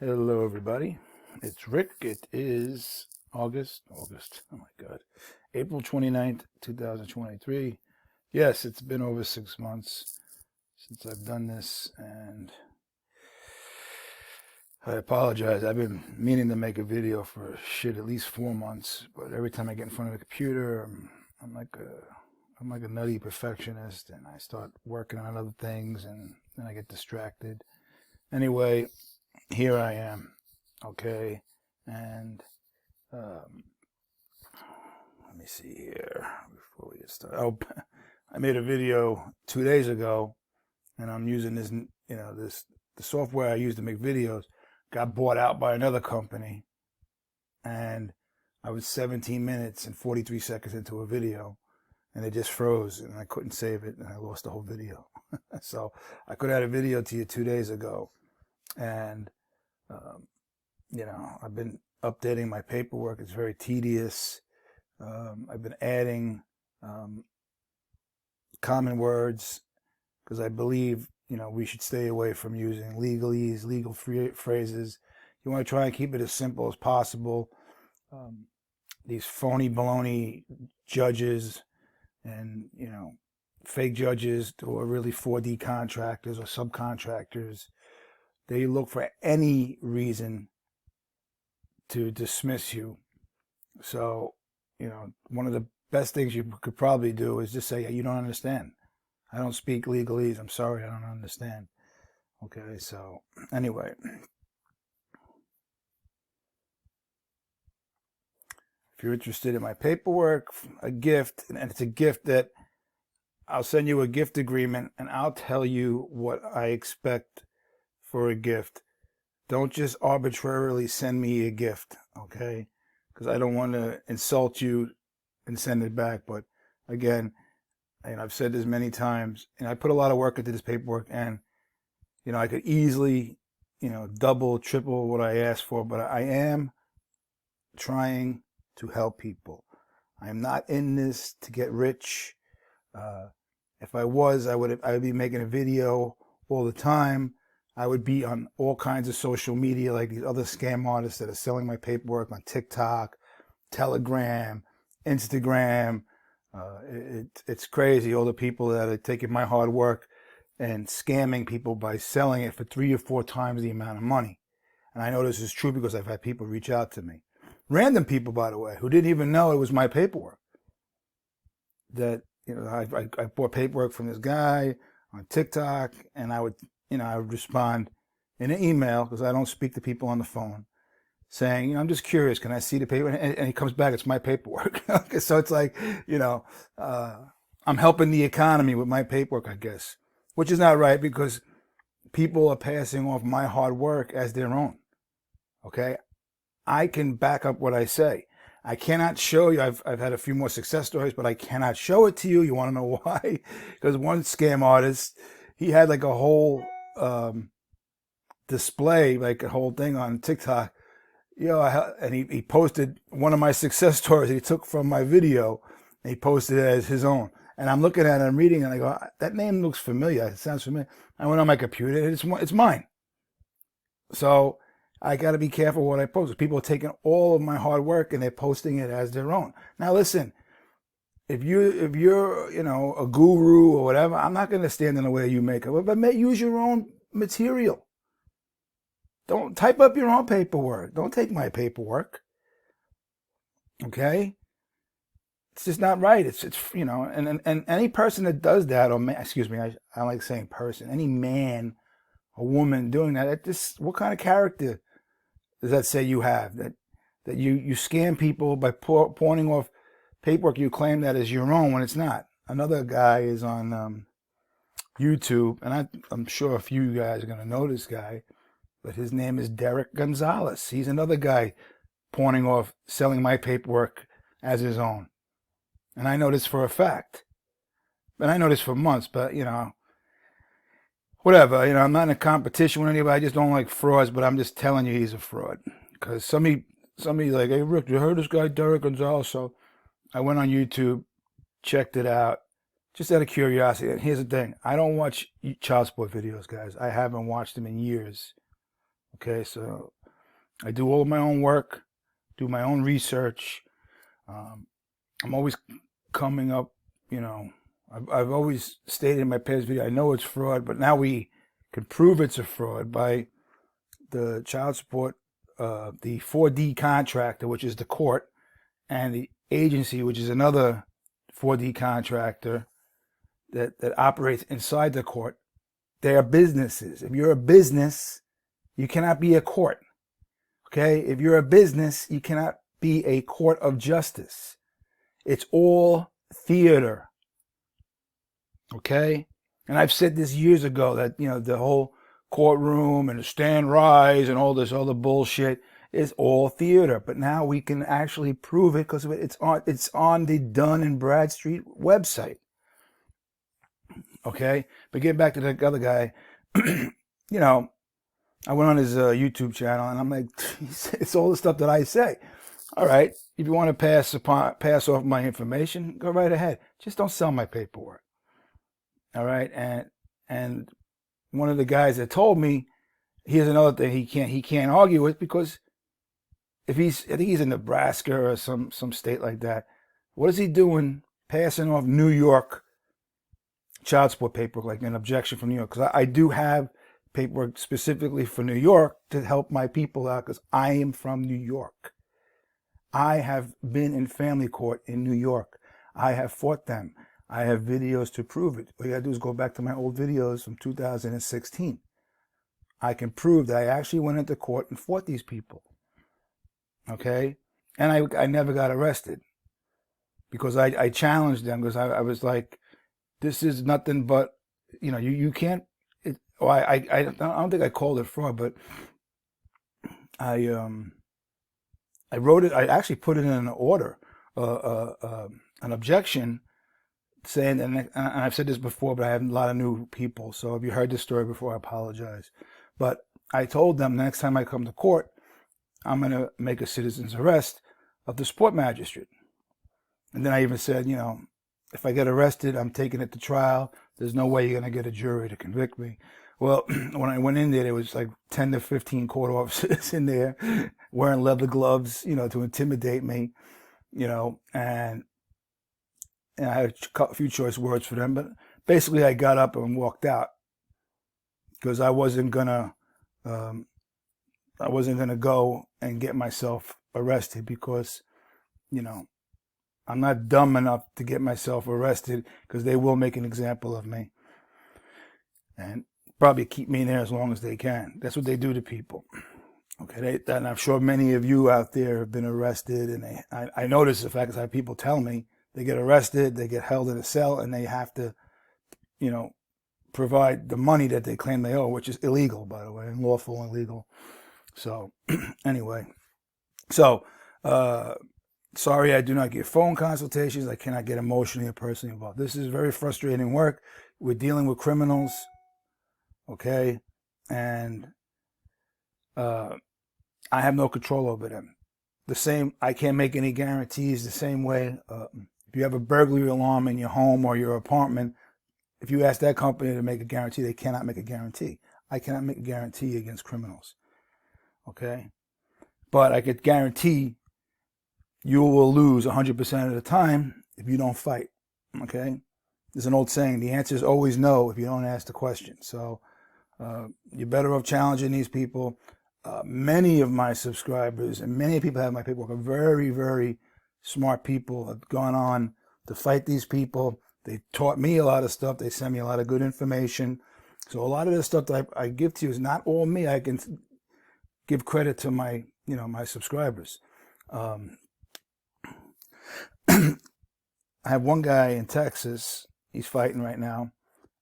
Hello, everybody. It's Rick. It is August. Oh my God. April 29th, 2023. Yes, it's been over 6 months since I've done this, and I apologize. I've been meaning to make a video for at least 4 months, but every time I get in front of the computer, I'm like a nutty perfectionist, and I start working on other things, and then I get distracted. Anyway, here I am. Okay, and let me see here before we get started. Oh, I made a video 2 days ago, and I'm using this, the software I use to make videos got bought out by another company, and I was 17 minutes and 43 seconds into a video, and it just froze, and I couldn't save it, and I lost the whole video. So I could have had a video to you 2 days ago, and I've been updating my paperwork. It's very tedious. I've been adding common words because I believe, we should stay away from using legalese, legal phrases. You want to try and keep it as simple as possible. These phony baloney judges and, fake judges who are really 4D contractors or subcontractors, they look for any reason to dismiss you. So, one of the best things you could probably do is just say, you don't understand. I don't speak legalese. I'm sorry, I don't understand. Okay, so anyway. If you're interested in my paperwork, a gift, and it's a gift that I'll send you a gift agreement, and I'll tell you what I expect for a gift. Don't just arbitrarily send me a gift, okay? Because I don't want to insult you and send it back. But again, I've said this many times, and I put a lot of work into this paperwork, and I could easily, double, triple what I asked for, but I am trying to help people. I'm not in this to get rich. If I was, I would be making a video all the time. I would be on all kinds of social media like these other scam artists that are selling my paperwork on TikTok, Telegram, Instagram. It's crazy, all the people that are taking my hard work and scamming people by selling it for 3 or 4 times the amount of money. And I know this is true because I've had people reach out to me. Random people, by the way, who didn't even know it was my paperwork. That, I bought paperwork from this guy on TikTok, and I would respond in an email, because I don't speak to people on the phone, saying, I'm just curious, can I see the paper? And he comes back, it's my paperwork. Okay, so it's like, I'm helping the economy with my paperwork, I guess, which is not right, because people are passing off my hard work as their own. Okay, I can back up what I say. I cannot show you. I've had a few more success stories, but I cannot show it to you. You want to know why? Because one scam artist, he had like a whole display, like a whole thing on TikTok. And he posted one of my success stories that he took from my video, and he posted it as his own. And I'm looking at it, I'm reading it, and I go, that name looks familiar. It sounds familiar. I went on my computer, and it's mine. So I got to be careful what I post. People are taking all of my hard work and they're posting it as their own. Now listen, if you're a guru or whatever, I'm not going to stand in the way you make it, but use your own material. Don't type up your own paperwork. Don't take my paperwork. Okay? It's just not right. It's and any person that does that, or excuse me, I don't like saying person, any man or woman doing that, what kind of character does that say you have? That you scam people by pawning off paperwork you claim that is your own when it's not. Another guy is on YouTube, and I'm sure a few of you guys are going to know this guy, but his name is Derek Gonzalez. He's another guy pawning off, selling my paperwork as his own. And I know this for a fact. And I know this for months, but, whatever. I'm not in a competition with anybody. I just don't like frauds, but I'm just telling you he's a fraud. Because somebody like, hey, Rick, you heard this guy, Derek Gonzalez? So I went on YouTube, checked it out, just out of curiosity. And here's the thing. I don't watch child support videos, guys. I haven't watched them in years. Okay, so I do all of my own work, do my own research. I'm always coming up, I've always stated in my past video, I know it's fraud, but now we can prove it's a fraud by the child support, the 4D contractor, which is the court, and the agency, which is another 4D contractor that operates inside the court. They are businesses. If you're a business, you cannot be a court. Okay? If you're a business, you cannot be a court of justice. It's all theater. Okay? And I've said this years ago that, the whole courtroom and the stand rise and all this other bullshit is all theater. But now we can actually prove it because it's on the Dun & Bradstreet website. Okay? But getting back to the other guy, I went on his YouTube channel and I'm like, it's all the stuff that I say. All right, if you want to pass off my information, go right ahead. Just don't sell my paperwork. All right, and one of the guys that told me, here's another thing he can't argue with, because I think he's in Nebraska or some state like that. What is he doing passing off New York child support paperwork, like an objection from New York? Because I do have paperwork specifically for New York to help my people out, because I am from New York. I have been in family court in New York. I have fought them. I have videos to prove it. All you gotta do is go back to my old videos from 2016. I can prove that I actually went into court and fought these people. Okay? And I never got arrested, because I challenged them, because I was like, this is nothing but, you can't, I don't think I called it fraud, but I wrote it. I actually put it in an order, an objection, saying, and I've said this before, but I have a lot of new people. So if you heard this story before, I apologize. But I told them next time I come to court, I'm going to make a citizen's arrest of the support magistrate. And then I even said, if I get arrested, I'm taking it to trial. There's no way you're going to get a jury to convict me. Well, when I went in there was like 10 to 15 court officers in there wearing leather gloves, to intimidate me, and I had a few choice words for them. But basically I got up and walked out, because I wasn't gonna go and get myself arrested, because, I'm not dumb enough to get myself arrested, because they will make an example of me and probably keep me in there as long as they can. That's what they do to people. Okay, and I'm sure many of you out there have been arrested, and I notice the fact is I have people tell me they get arrested, they get held in a cell, and they have to, provide the money that they claim they owe, which is illegal, by the way, unlawful and illegal. So anyway, sorry I do not get phone consultations. I cannot get emotionally or personally involved. This is very frustrating work. We're dealing with criminals, okay? And I have no control over them. I can't make any guarantees the same way. If you have a burglary alarm in your home or your apartment, if you ask that company to make a guarantee, they cannot make a guarantee. I cannot make a guarantee against criminals, okay? But I could guarantee you will lose 100% of the time if you don't fight, okay? There's an old saying, the answer is always no if you don't ask the question. So you're better off challenging these people. Many of my subscribers and many people that have my paperwork are very, very smart people, have gone on to fight these people. They taught me a lot of stuff. They sent me a lot of good information. So a lot of the stuff that I give to you is not all me. I can give credit to my, my subscribers. I have one guy in Texas. He's fighting right now,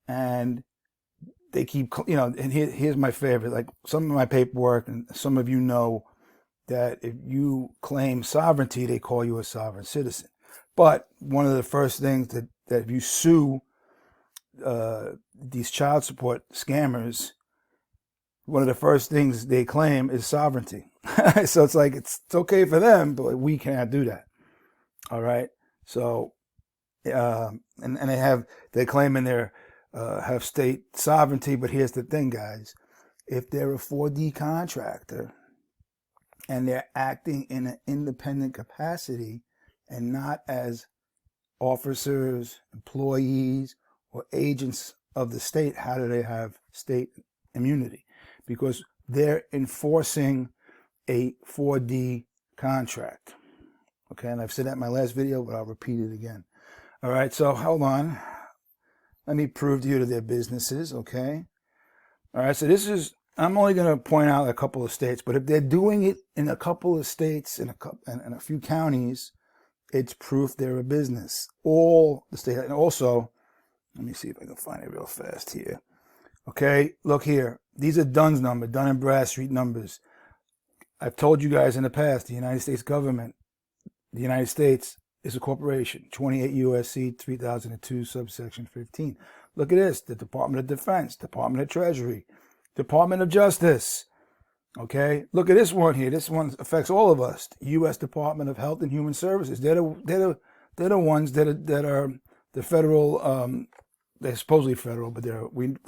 and they keep, and here's my favorite. Like, some of my paperwork, and some of you know that if you claim sovereignty, they call you a sovereign citizen. But one of the first things that if you sue these child support scammers, one of the first things they claim is sovereignty. So it's like, it's okay for them, but we cannot do that. All right. So, and they claim in their have state sovereignty, but here's the thing, guys. if they're a 4D contractor and they're acting in an independent capacity and not as officers, employees, or agents of the state, how do they have state immunity? Because they're enforcing a 4D contract. Okay, and I've said that in my last video, but I'll repeat it again. All right, so hold on. Let me prove to you that they're businesses, okay? All right, so this is, I'm only going to point out a couple of states, but if they're doing it in a couple of states and a few counties, it's proof they're a business. All the state, and also, let me see if I can find it real fast here. Okay, look here. These are Dunn's number, Dun and Bradstreet numbers. I've told you guys in the past, the United States government, the United States is a corporation. 28 U.S.C. 3002, subsection 15. Look at this. The Department of Defense, Department of Treasury, Department of Justice. Okay, look at this one here. This one affects all of us. U.S. Department of Health and Human Services. They're the ones that are the federal. They're supposedly federal, but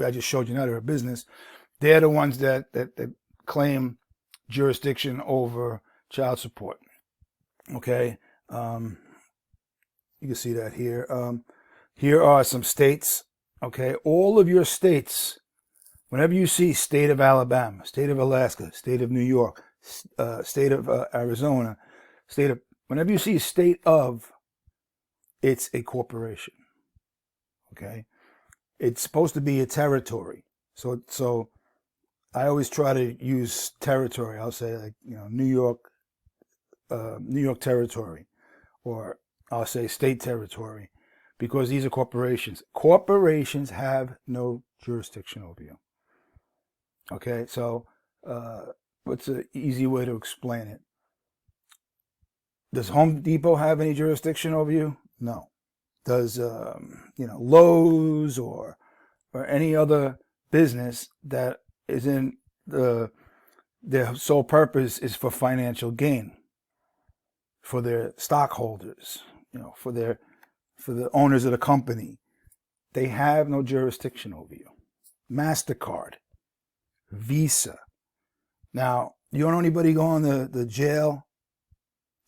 I just showed you now they're a business. They're the ones that claim jurisdiction over child support. Okay, you can see that here. Here are some states. Okay, all of your states. Whenever you see state of Alabama, state of Alaska, state of New York, state of Arizona, whenever you see state of, it's a corporation. Okay, it's supposed to be a territory. So I always try to use territory. I'll say, like, New York territory, or I'll say state territory, because these are corporations. Corporations have no jurisdiction over you. Okay, so what's an easy way to explain it? Does Home Depot have any jurisdiction over you? No. Does Lowe's or any other business that is in their sole purpose is for financial gain, for their stockholders, for the owners of the company, they have no jurisdiction over you. MasterCard, Visa. Now, you don't know anybody going to the jail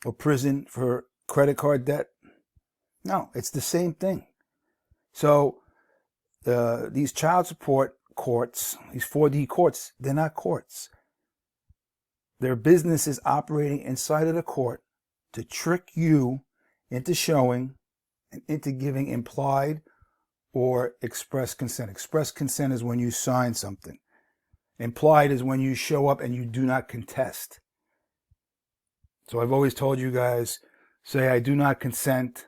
or prison for credit card debt? No, it's the same thing. So these child support courts, these 4D courts, they're not courts. They're businesses operating inside of the court to trick you into showing and into giving implied or express consent. Express consent is when you sign something. Implied is when you show up and you do not contest. So I've always told you guys, say, I do not consent.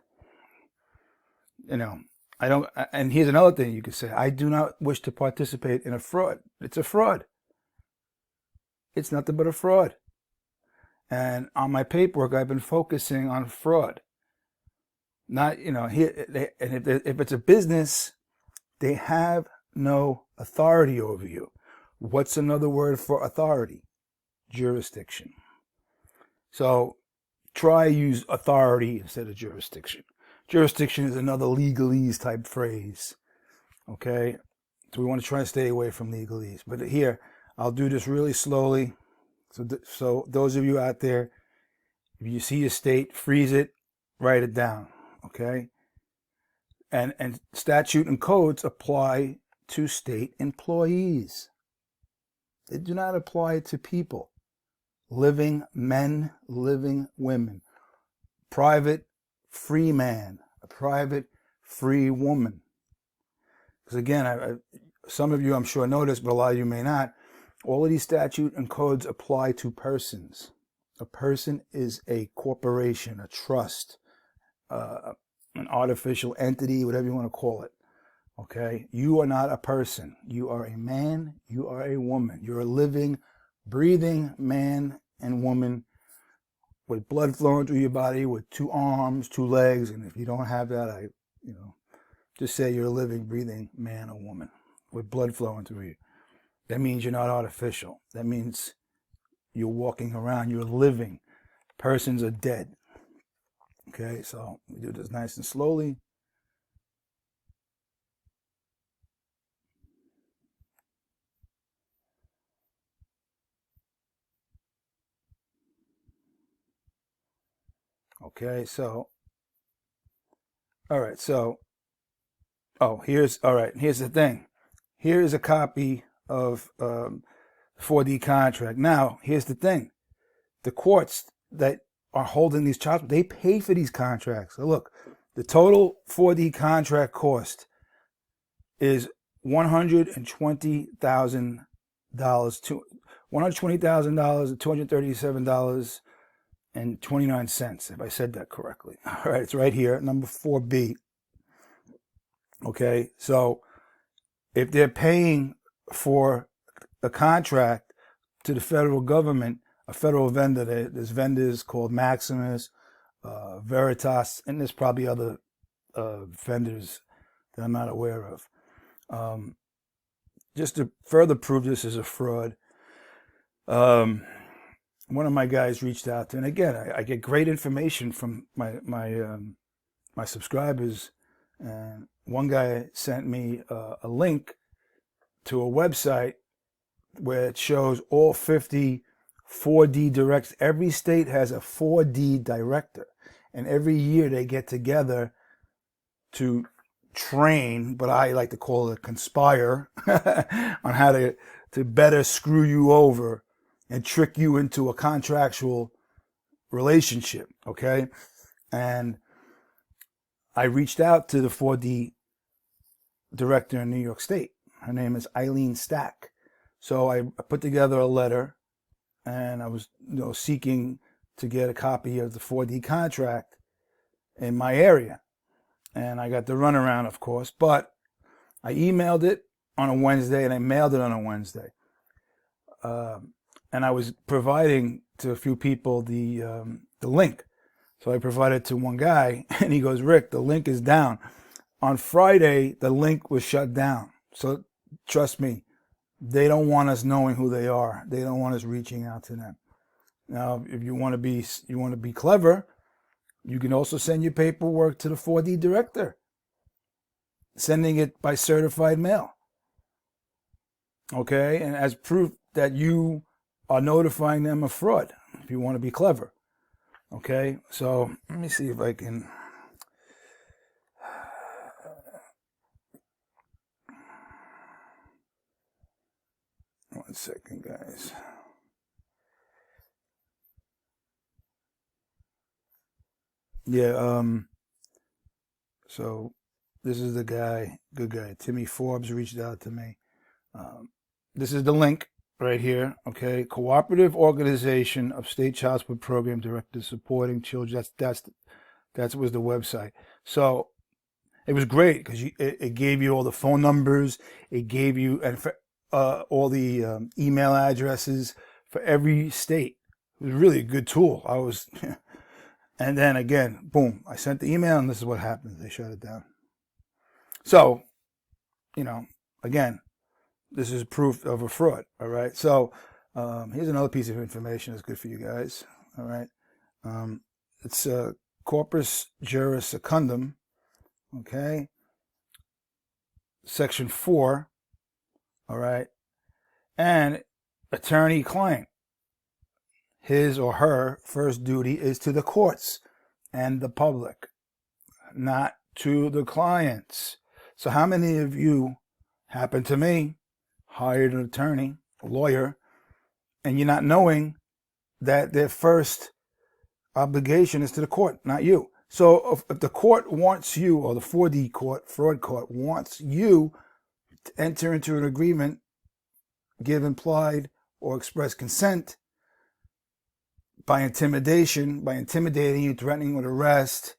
I don't, and here's another thing you could say, I do not wish to participate in a fraud. It's a fraud. It's nothing but a fraud. And on my paperwork, I've been focusing on fraud. Not, here, and if it's a business, they have no authority over you. What's another word for authority? Jurisdiction. So try use authority instead of jurisdiction. Jurisdiction is another legalese type phrase. Okay? So we want to try to stay away from legalese. But here, I'll do this really slowly. So those of you out there, if you see a state, freeze it, write it down. Okay? And statute and codes apply to state employees. They do not apply to people. Living men, living women. Private, free man. A private, free woman. Because again, some of you I'm sure know this, but a lot of you may not. All of these statute and codes apply to persons. A person is a corporation, a trust, an artificial entity, whatever you want to call it. Okay? You are not a person. You are a man. You are a woman. You're a living, breathing man and woman with blood flowing through your body, with 2 arms, 2 legs. And if you don't have that, just say you're a living, breathing man or woman with blood flowing through you. That means you're not artificial. That means you're walking around. You're living. Persons are dead. Okay, so we do this nice and slowly. Okay, so, all right, so, here's the thing. Here is a copy of 4D contract. Now, here's the thing. The courts that are holding these charges, they pay for these contracts. So look, the total 4D contract cost is $120,000 to $120,000 and $237.29, if I said that correctly. All right, it's right here, number 4B. Okay, so if they're paying for a contract to the federal government, a federal vendor, there's vendors called Maximus, Veritas, and there's probably other vendors that I'm not aware of. Just to further prove this is a fraud, one of my guys reached out to, and again, I get great information from my subscribers, and one guy sent me a link to a website where it shows all 50 4D directors. Every state has a 4D director, and every year they get together to train, but I like to call it conspire, on how to better screw you over and trick you into a contractual relationship, okay? And I reached out to the 4D director in New York State. Her name is Eileen Stack. So I put together a letter, and I was seeking to get a copy of the 4D contract in my area. And I got the runaround, of course, but I emailed it on a Wednesday and I mailed it on a Wednesday. And I was providing to a few people the link. So I provided to one guy, and he goes, "Rick, the link is down." On Friday, the link was shut down. So trust me, they don't want us knowing who they are. They don't want us reaching out to them. Now, if you want to be clever, you can also send your paperwork to the 4D director, sending it by certified mail. Okay, and as proof that you are notifying them of fraud, if you want to be clever. Okay, so let me see if I can. One second, guys. Yeah, so this is the guy, good guy. Timmy Forbes reached out to me. This is the link right here, okay? Cooperative Organization of State Child Support Program Directors Supporting Children. That was the website. So it was great because it gave you all the phone numbers. It gave you all the email addresses for every state. It was really a good tool. And then again, boom, I sent the email, and this is what happened. They shut it down. So, again, this is proof of a fraud, all right? So here's another piece of information that's good for you guys, all right? It's Corpus Juris Secundum, okay? Section 4, all right? And attorney-client. His or her first duty is to the courts and the public, not to the clients. So how many of you, happened to me, hired an attorney, a lawyer, and you're not knowing that their first obligation is to the court, not you? So if the court wants you, or the 4D court, fraud court, wants you to enter into an agreement, give implied or express consent, by intimidation, by intimidating you, threatening with arrest,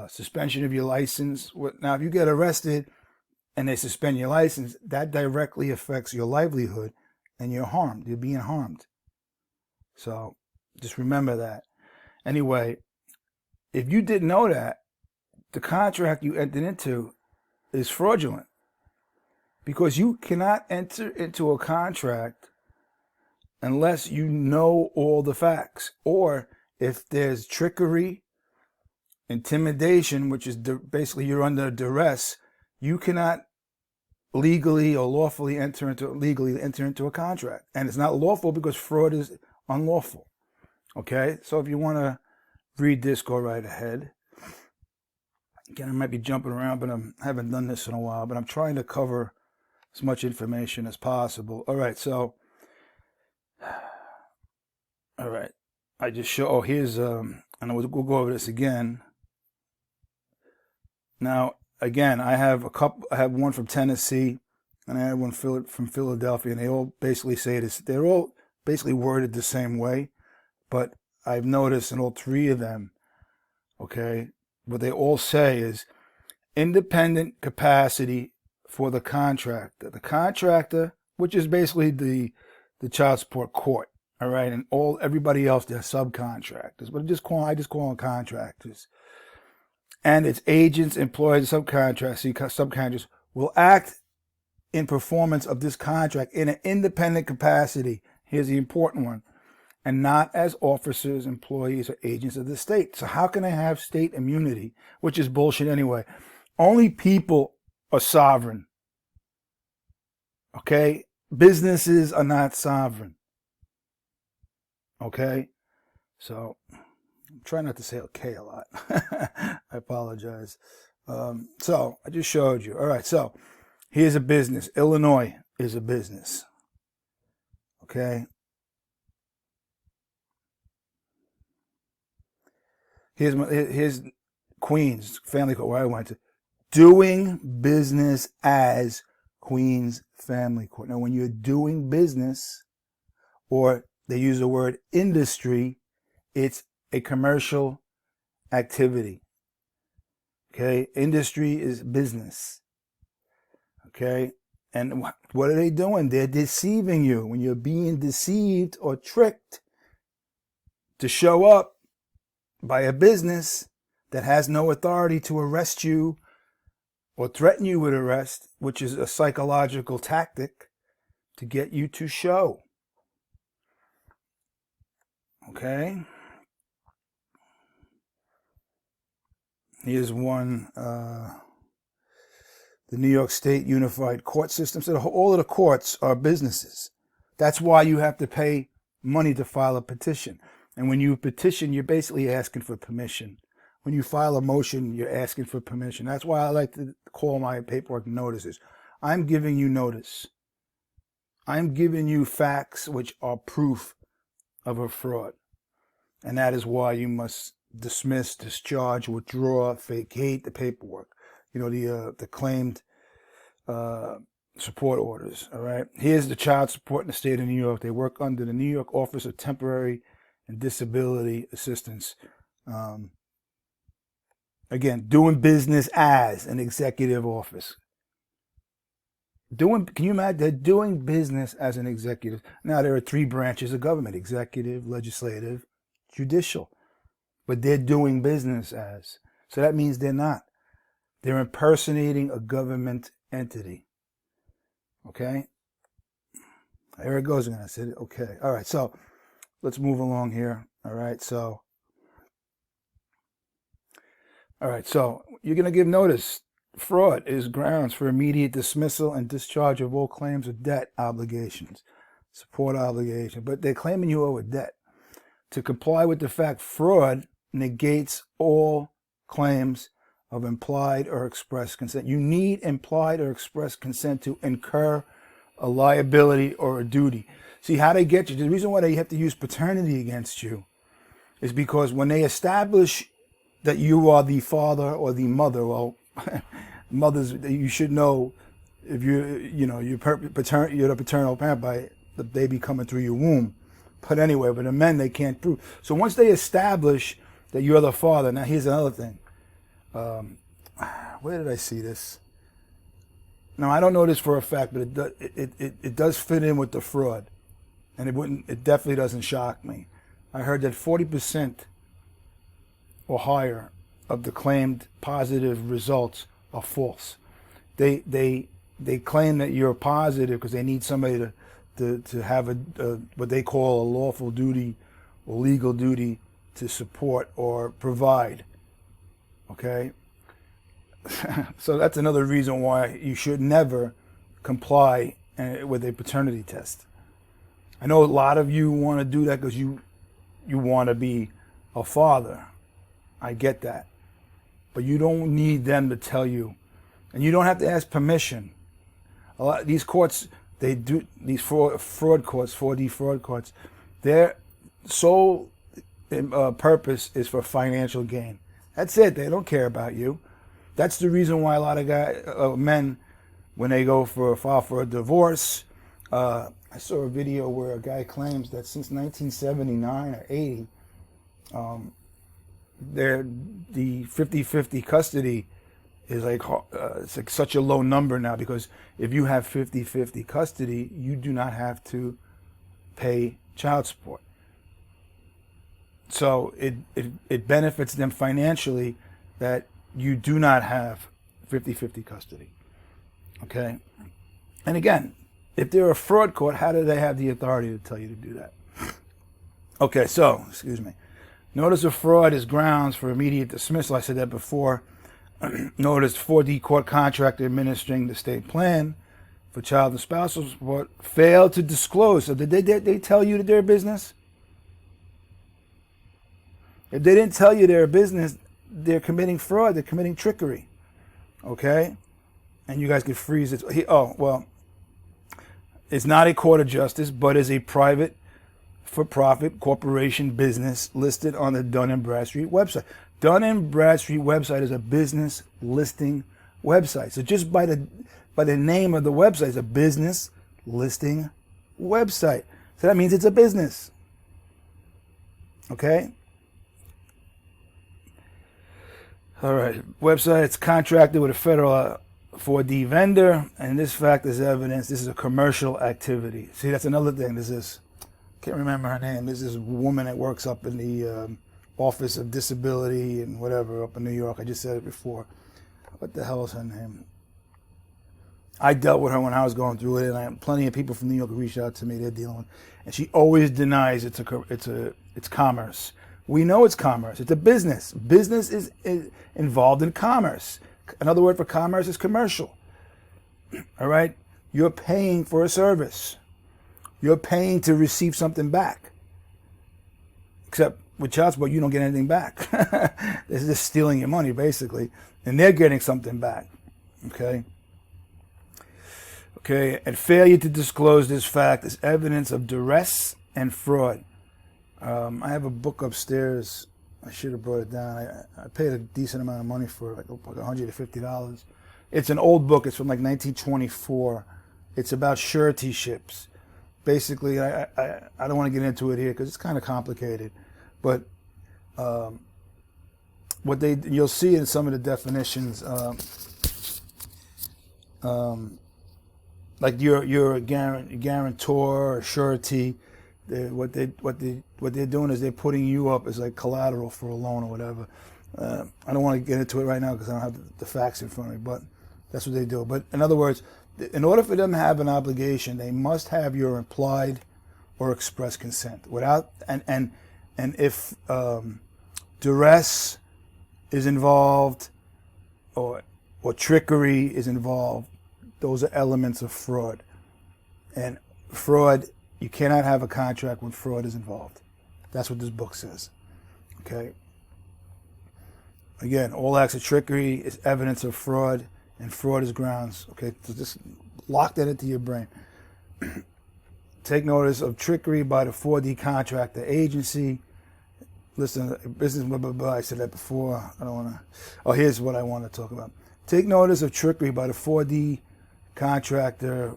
suspension of your license. Now, if you get arrested and they suspend your license, that directly affects your livelihood, and you're harmed. You're being harmed. So just remember that. Anyway, if you didn't know that, the contract you entered into is fraudulent, because you cannot enter into a contract unless you know all the facts, or if there's trickery, intimidation, which is basically you're under duress, you cannot legally or lawfully enter into a contract. And it's not lawful because fraud is unlawful. Okay, so if you want to read this, go right ahead. Again, I might be jumping around, but I haven't done this in a while, but I'm trying to cover as much information as possible. All right, so, all right, I just show, oh, here's, and we'll go over this again. Now, again, I have one from Tennessee, and I have one from Philadelphia, and they all basically say this. They're all basically worded the same way, but I've noticed in all three of them, okay, what they all say is independent capacity for the contractor. The contractor, which is basically the child support court, all right, and everybody else, they're subcontractors, but I just call them contractors. And its agents, employees, subcontractors will act in performance of this contract in an independent capacity. Here's the important one. And not as officers, employees, or agents of the state. So how can I have state immunity, which is bullshit anyway? Only people are sovereign. Okay? Businesses are not sovereign. Okay? So try not to say okay a lot. I apologize. So I just showed you. All right, so here's a business. Illinois is a business. Okay. Here's Queens Family Court, where I went to. Doing business as Queens Family Court. Now, when you're doing business, or they use the word industry, it's a commercial activity. Okay, industry is business. Okay, and what are they doing? They're deceiving you. When you're being deceived or tricked to show up by a business that has no authority to arrest you or threaten you with arrest, which is a psychological tactic to get you to show. Okay. Here's one, the New York State Unified Court System. So all of the courts are businesses. That's why you have to pay money to file a petition. And when you petition, you're basically asking for permission. When you file a motion, you're asking for permission. That's why I like to call my paperwork notices. I'm giving you notice. I'm giving you facts which are proof of a fraud. And that is why you must dismiss, discharge, withdraw, vacate the paperwork. You know, the claimed support orders, all right? Here's the child support in the state of New York. They work under the New York Office of Temporary and Disability Assistance. Again, doing business as an executive office. Can you imagine? They're doing business as an executive. Now, there are three branches of government: executive, legislative, judicial. But they're doing business as. So that means they're not. They're impersonating a government entity. Okay? There it goes again. I said it. Okay. All right. So let's move along here. All right. So you're going to give notice. Fraud is grounds for immediate dismissal and discharge of all claims of debt obligations, support obligation. But they're claiming you owe a debt. To comply with the fact, fraud negates all claims of implied or express consent. You need implied or express consent to incur a liability or a duty. See how they get you. The reason why they have to use paternity against you is because when they establish that you are the father or the mother, well, mothers, you should know if you're the paternal parent by the baby coming through your womb. But anyway, but the men, they can't prove. So once they establish that you're the father, now here's another thing. Where did I see this? Now, I don't know this for a fact, but it does fit in with the fraud. And it definitely doesn't shock me. I heard that 40% or higher of the claimed positive results are false. They claim that you're positive because they need somebody to have what they call a lawful duty or legal duty to support or provide. Okay? So that's another reason why you should never comply with a paternity test. I know a lot of you want to do that because you want to be a father. I get that. But you don't need them to tell you. And you don't have to ask permission. A lot of these courts, they do, these fraud courts, 4D fraud courts, their sole purpose is for financial gain. That's it. They don't care about you. That's the reason why a lot of men, when they go file for a divorce, I saw a video where a guy claims that since 1979 or 80, the 50-50 custody is like, it's like such a low number now, because if you have 50-50 custody, you do not have to pay child support. So it benefits them financially that you do not have 50-50 custody. Okay? And again, if they're a fraud court, how do they have the authority to tell you to do that? Okay, so, excuse me. Notice of fraud is grounds for immediate dismissal. I said that before. Notice 4D court contractor administering the state plan for child and spousal support failed to disclose. So did they tell you that they're a business? If they didn't tell you they're a business, they're committing fraud. They're committing trickery. Okay? And you guys can freeze it. Oh, well, it's not a court of justice, but is a private for-profit corporation business listed on the Dun & Bradstreet website. Dun & Bradstreet website is a business listing website. So just by the name of the website, it's a business listing website. So that means it's a business. Okay? All right. Website, it's contracted with a federal 4D vendor, and this fact is evidence. This is a commercial activity. See, that's another thing. There's this, can't remember her name. There's this woman that works up in the Office of Disability and whatever up in New York. I just said it before. What the hell is her name? I dealt with her when I was going through it, and plenty of people from New York reached out to me. They're dealing with, and she always denies it's commerce. We know it's commerce. It's a business. Business is involved in commerce. Another word for commerce is commercial. All right? You're paying for a service. You're paying to receive something back. Except with child support, you don't get anything back. They're just stealing your money, basically. And they're getting something back. Okay? Okay, and failure to disclose this fact is evidence of duress and fraud. I have a book upstairs. I should have brought it down. I paid a decent amount of money for it, like $150. It's an old book. It's from like 1924. It's about suretyships. Basically, I don't want to get into it here because it's kind of complicated. But what you'll see in some of the definitions, like you're a guarantor or surety. What they're doing is they're putting you up as like collateral for a loan or whatever. I don't want to get into it right now because I don't have the facts in front of me, but that's what they do. But in other words, in order for them to have an obligation, they must have your implied or express consent. Without and if duress is involved or trickery is involved, those are elements of fraud. And fraud, you cannot have a contract when fraud is involved. That's what this book says. Okay? Again, all acts of trickery is evidence of fraud, and fraud is grounds. Okay? So just lock that into your brain. Take notice of trickery by the 4D contractor agency. Listen, business, blah, blah, blah. I said that before. I don't want to. Oh, here's what I want to talk about. Take notice of trickery by the 4D contractor,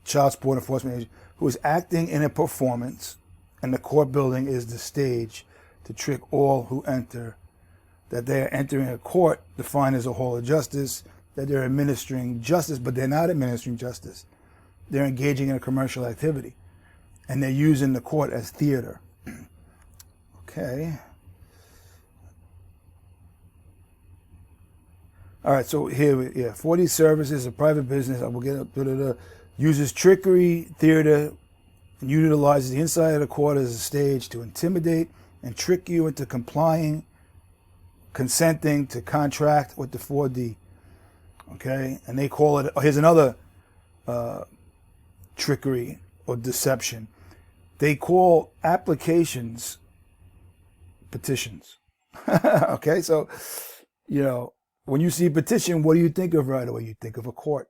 child support enforcement agent, who is acting in a performance, and the court building is the stage to trick all who enter, that they are entering a court defined as a hall of justice, that they're administering justice, but they're not administering justice. They're engaging in a commercial activity, and they're using the court as theater. Okay. All right, so here, 4D Services, a private business, I will get up, uses trickery, theater, and utilizes the inside of the court as a stage to intimidate and trick you into consenting to contract with the 4D. Okay? And they call it, here's another trickery or deception. They call applications petitions. Okay, so, when you see a petition, what do you think of right away? You think of a court.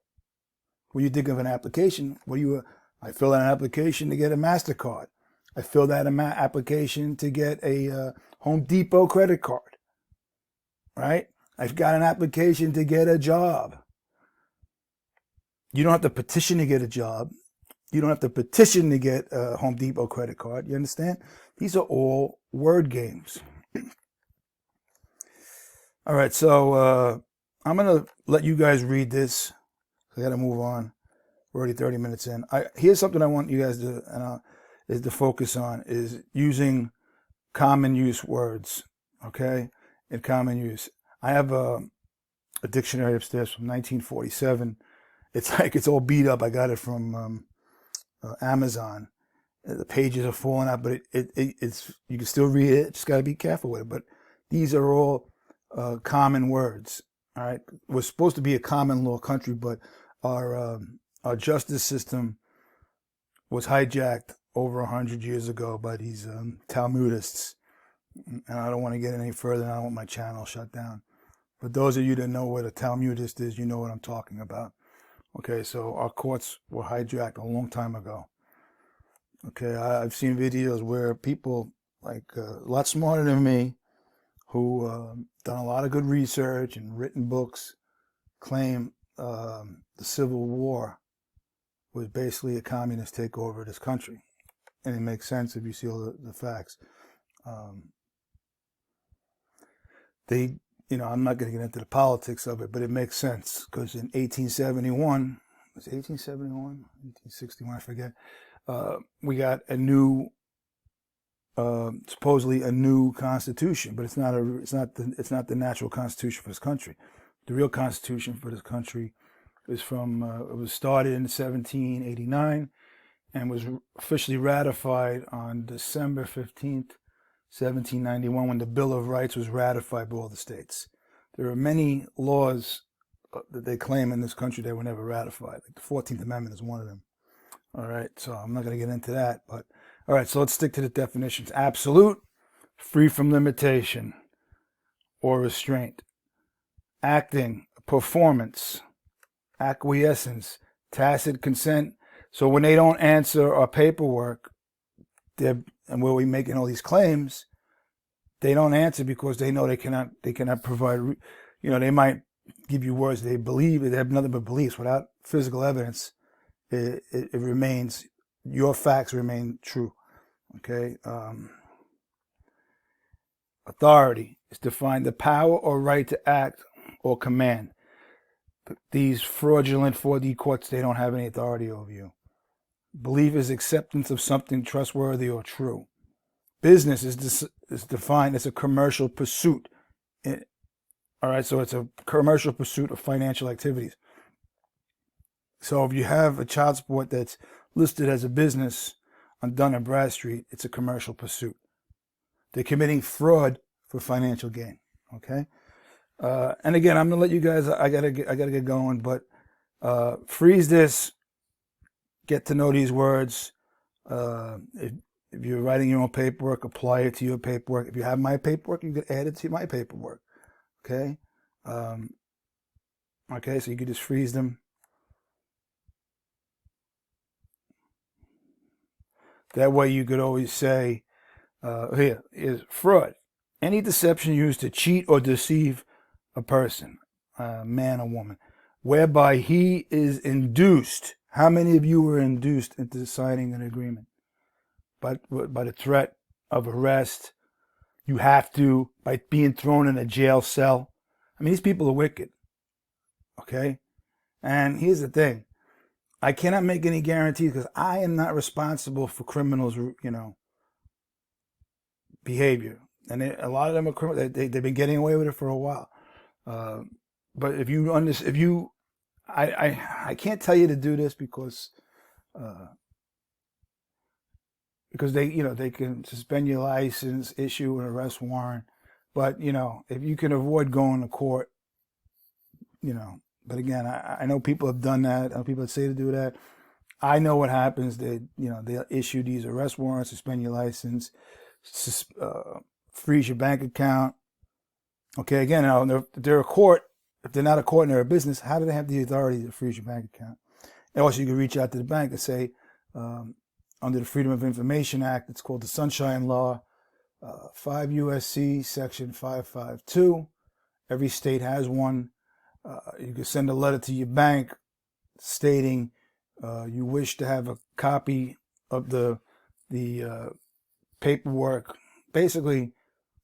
When you think of an application, I fill out an application to get a MasterCard. I filled out an application to get a Home Depot credit card, right? I've got an application to get a job. You don't have to petition to get a job. You don't have to petition to get a Home Depot credit card. You understand? These are all word games. All right, so I'm going to let you guys read this. I got to move on. We're already 30 minutes in. Here's something I want you guys to focus on, is using common use words, okay? In common use. I have a dictionary upstairs from 1947. It's all beat up. I got it from Amazon. The pages are falling out, but it's you can still read it. Just got to be careful with it. But these are all common words. All right, we're supposed to be a common law country, but our justice system was hijacked over 100 years ago by these Talmudists. And I don't want to get any further. I don't want my channel shut down. But those of you that know what a Talmudist is, you know what I'm talking about. Okay, so our courts were hijacked a long time ago. Okay, I've seen videos where people like a lot smarter than me, who done a lot of good research and written books, claim the Civil War was basically a communist takeover of this country. And it makes sense if you see all the facts. I'm not going to get into the politics of it, but it makes sense, because in 1871, was it 1871? 1861, I forget. We got a new, supposedly a new constitution, but it's not the natural constitution for this country. The real constitution for this country is it was started in 1789 and was officially ratified on December 15th, 1791, when the Bill of Rights was ratified by all the states. There are many laws that they claim in this country that were never ratified. Like the 14th Amendment is one of them. All right, so I'm not going to get into that. But all right, so let's stick to the definitions. Absolute, free from limitation or restraint. Acting, performance, acquiescence, tacit consent. So when they don't answer our paperwork, and where we're making all these claims, they don't answer because they know they cannot provide. They might give you words they believe, they have nothing but beliefs. Without physical evidence, it remains, your facts remain true. Okay. Authority is defined the power or right to act or command. These fraudulent 4D courts, they don't have any authority over you. Belief is acceptance of something trustworthy or true. Business is defined as a commercial pursuit. All right, so it's a commercial pursuit of financial activities. So if you have a child support that's listed as a business on Dun & Bradstreet, it's a commercial pursuit. They're committing fraud for financial gain. Okay, and again, I'm gonna let you guys. I gotta get going, but freeze this. Get to know these words. If you're writing your own paperwork, apply it to your paperwork. If you have my paperwork, you can add it to my paperwork. Okay? Okay, so you can just freeze them. That way you could always say, here is fraud. Any deception used to cheat or deceive a person, man or woman, whereby he is induced. How many of you were induced into signing an agreement? By the threat of arrest. You have to, by being thrown in a jail cell. I mean, these people are wicked. Okay? And here's the thing. I cannot make any guarantees because I am not responsible for criminals, behavior. And a lot of them are criminals. They've been getting away with it for a while. But if you understand, I can't tell you to do this because they can suspend your license, issue an arrest warrant. But if you can avoid going to court, But again, I know people have done that. I know people that say to do that. I know what happens. They'll issue these arrest warrants, suspend your license, freeze your bank account, Okay, again, now, if they're a court, if they're not a court and they're a business, how do they have the authority to freeze your bank account? And also, you can reach out to the bank and say, under the Freedom of Information Act, it's called the Sunshine Law, 5 U.S.C. Section 552. Every state has one. You can send a letter to your bank stating you wish to have a copy of the paperwork, basically,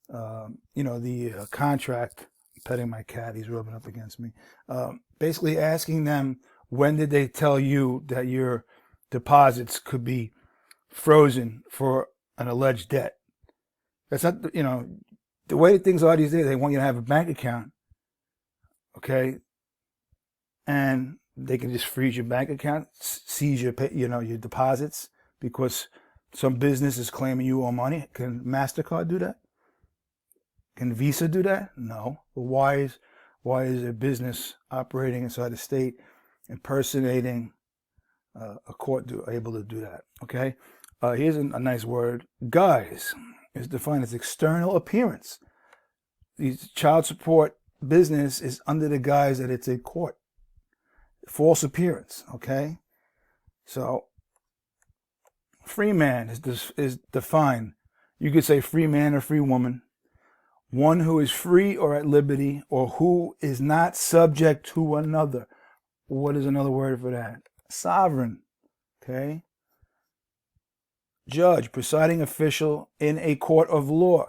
the contract. I'm petting my cat, he's rubbing up against me. Basically asking them, when did they tell you that your deposits could be frozen for an alleged debt? That's not, the way things are these days. They want you to have a bank account, okay, and they can just freeze your bank account, seize your deposits because some business is claiming you owe money. Can MasterCard do that? Can Visa do that? No. But why is a business operating inside the state impersonating a court able to do that? Okay. Here's a nice word. Guise is defined as external appearance. The child support business is under the guise that it's a court. False appearance. Okay. So free man is defined. You could say free man or free woman. One who is free or at liberty, or who is not subject to another. What is another word for that? Sovereign. Okay. Judge, presiding official in a court of law.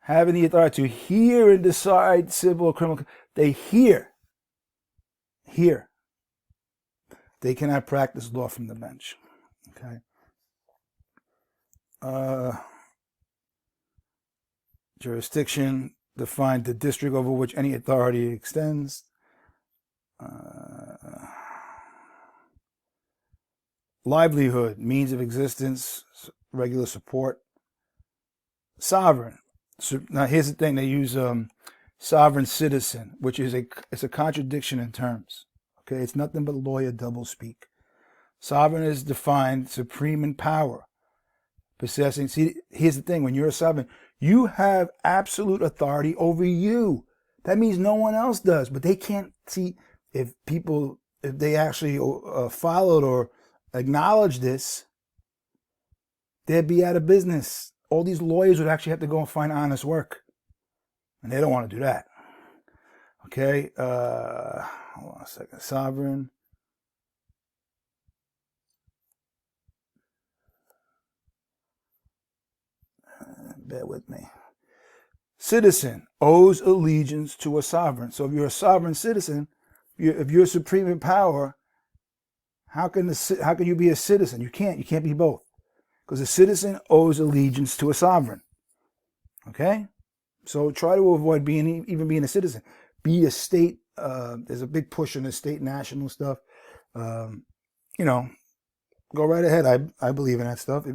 Having the authority to hear and decide civil or criminal. They hear. They cannot practice law from the bench. Okay. Jurisdiction, defined the district over which any authority extends. Livelihood, means of existence, regular support. Sovereign. So now here's the thing, they use sovereign citizen, which is it's a contradiction in terms. Okay, it's nothing but lawyer doublespeak. Sovereign is defined supreme in power, possessing. See, here's the thing: when you're a sovereign, you have absolute authority over you. That means no one else does. But they can't see if they actually followed or acknowledged this, they'd be out of business. All these lawyers would actually have to go and find honest work, and they don't want to do that. Okay, hold on a second. Sovereign. Bear with me. Citizen owes allegiance to a sovereign. So if you're a sovereign citizen, if you're supreme in power, how can you be a citizen? You can't be both, because a citizen owes allegiance to a sovereign. Okay, so try to avoid even being a citizen. Be a state. There's a big push on the state national stuff. Go right ahead. I believe in that stuff.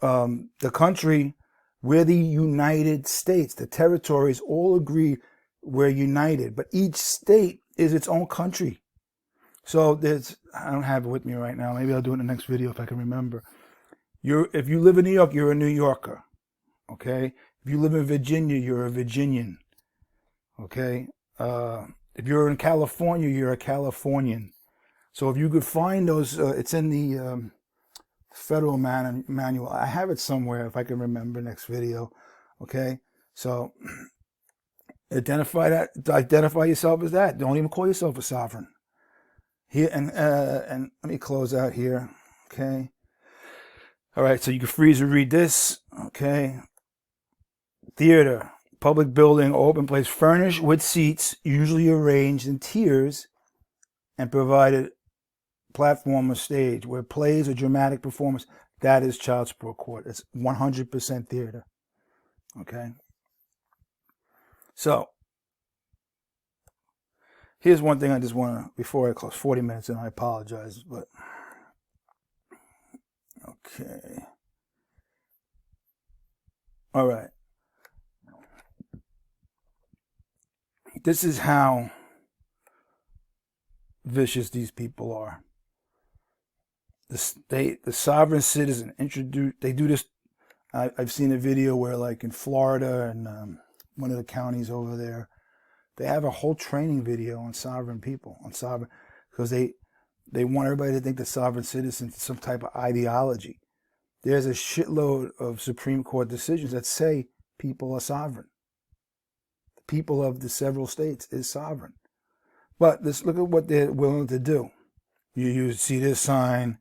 The country, we're the United States. The territories all agree we're united, but each state is its own country. So I don't have it with me right now. Maybe I'll do it in the next video if I can remember. If you live in New York, you're a New Yorker. Okay. If you live in Virginia, you're a Virginian. Okay. If you're in California, you're a Californian. So if you could find those, it's in the federal manual. I have it somewhere if I can remember next video. Okay. So identify yourself as that. Don't even call yourself a sovereign. Here and let me close out here. Okay. All right. So you can freeze and read this. Okay. Theater, public building, open place, furnished with seats, usually arranged in tiers, and provided platform or stage where plays or dramatic performance. That is child support court. It's 100% theater. Okay. So here's one thing I just want to, before I close, 40 minutes and I apologize, but okay. All right. This is how vicious these people are. The sovereign citizen they do this. I've seen a video where, like in Florida and one of the counties over there. They have a whole training video on sovereign people, on sovereign, because they want everybody to think that sovereign citizens is some type of ideology. There's a shitload of Supreme Court decisions that say people are sovereign. The people of the several states is sovereign. But let's look at what they're willing to do. You see this sign,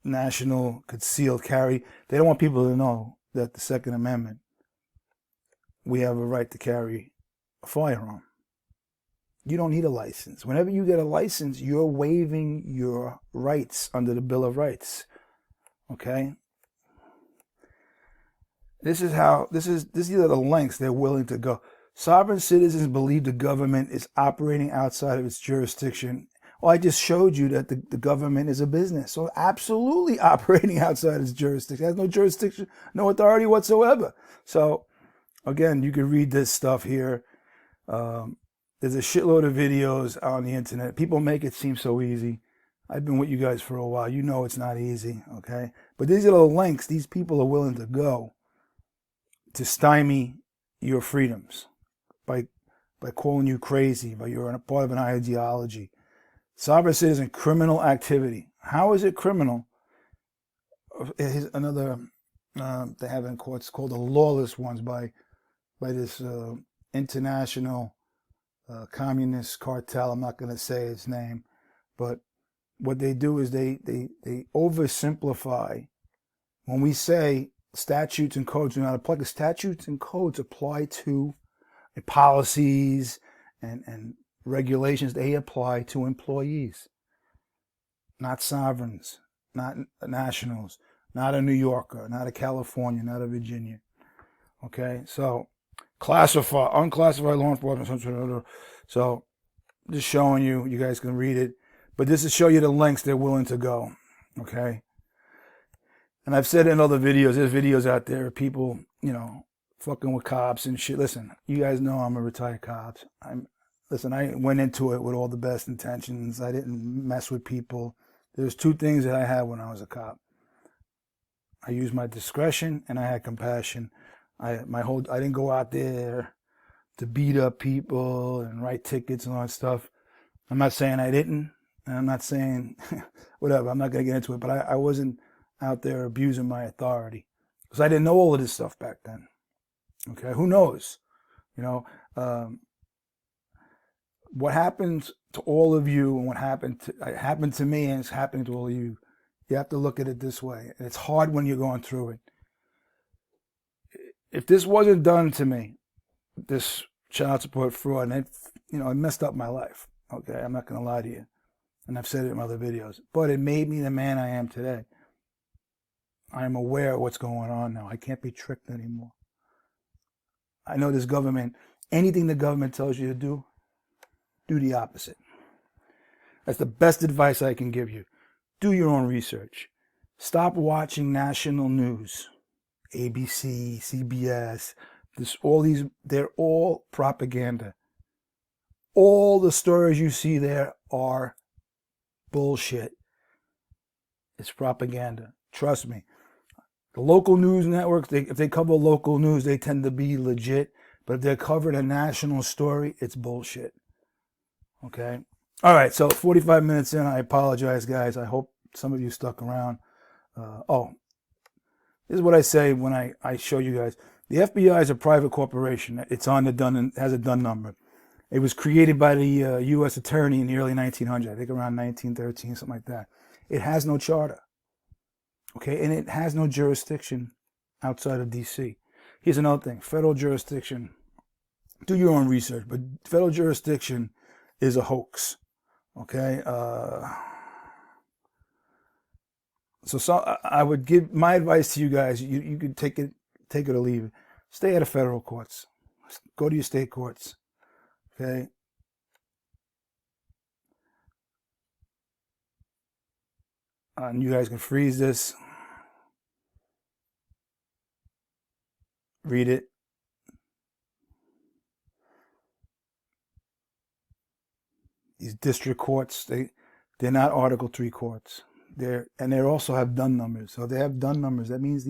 national concealed carry. They don't want people to know that the Second Amendment, we have a right to carry a firearm. You don't need a license. Whenever you get a license, you're waiving your rights under the Bill of Rights. Okay? These are the lengths they're willing to go. Sovereign citizens believe the government is operating outside of its jurisdiction. Well, I just showed you that the government is a business. So absolutely operating outside its jurisdiction. It has no jurisdiction, no authority whatsoever. So, again, you can read this stuff here. There's a shitload of videos on the internet. People make it seem so easy. I've been with you guys for a while. You know it's not easy, okay? But these are the lengths these people are willing to go to stymie your freedoms by calling you crazy, by you're a part of an ideology. Sovereign citizen criminal activity. How is it criminal? Here's another they have in courts called the lawless ones by this international communist cartel. I'm not going to say its name, but what they do is they oversimplify. When we say statutes and codes do not apply, because statutes and codes apply to policies and regulations. They apply to employees, not sovereigns, not nationals, not a New Yorker, not a California, not a Virginia. Okay, so unclassified law enforcement. So just showing you, you guys can read it, but this is show you the lengths they're willing to go. Okay, and I've said it in other videos. There's videos out there of people, fucking with cops and shit. Listen, you guys know I'm a retired cop. Listen, I went into it with all the best intentions. I didn't mess with people. There's two things that I had when I was a cop. I used my discretion and I had compassion. I didn't go out there to beat up people and write tickets and all that stuff. I'm not saying I didn't, and I'm not saying whatever. I'm not going to get into it, but I wasn't out there abusing my authority because I didn't know all of this stuff back then. Okay, who knows? What happens to all of you and what happened to me and it's happening to all of you, you have to look at it this way. And it's hard when you're going through it. If this wasn't done to me, this child support fraud, and it messed up my life. Okay, I'm not going to lie to you. And I've said it in other videos. But it made me the man I am today. I am aware of what's going on now. I can't be tricked anymore. I know this government, anything the government tells you to do the opposite. That's the best advice I can give you. Do your own research. Stop watching national news. ABC, CBS, they're all propaganda. All the stories you see there are bullshit. It's propaganda. Trust me. The local news networks, if they cover local news, they tend to be legit. But if they're covering a national story, it's bullshit. Okay? All right, so 45 minutes in, I apologize, guys. I hope some of you stuck around. This is what I say when I show you guys. The FBI is a private corporation. It's on the DUN, has a DUN number. It was created by the U.S. attorney in the early 1900s, I think around 1913, something like that. It has no charter. Okay, and it has no jurisdiction outside of D.C. Here's another thing. Federal jurisdiction, do your own research, but federal jurisdiction is a hoax. Okay? So I would give my advice to you guys. You could take it or leave it. Stay out of federal courts. Go to your state courts. Okay? And you guys can freeze this. Read it. These district courts, they're not Article 3 courts. They also have DUN numbers. So they have DUN numbers. That means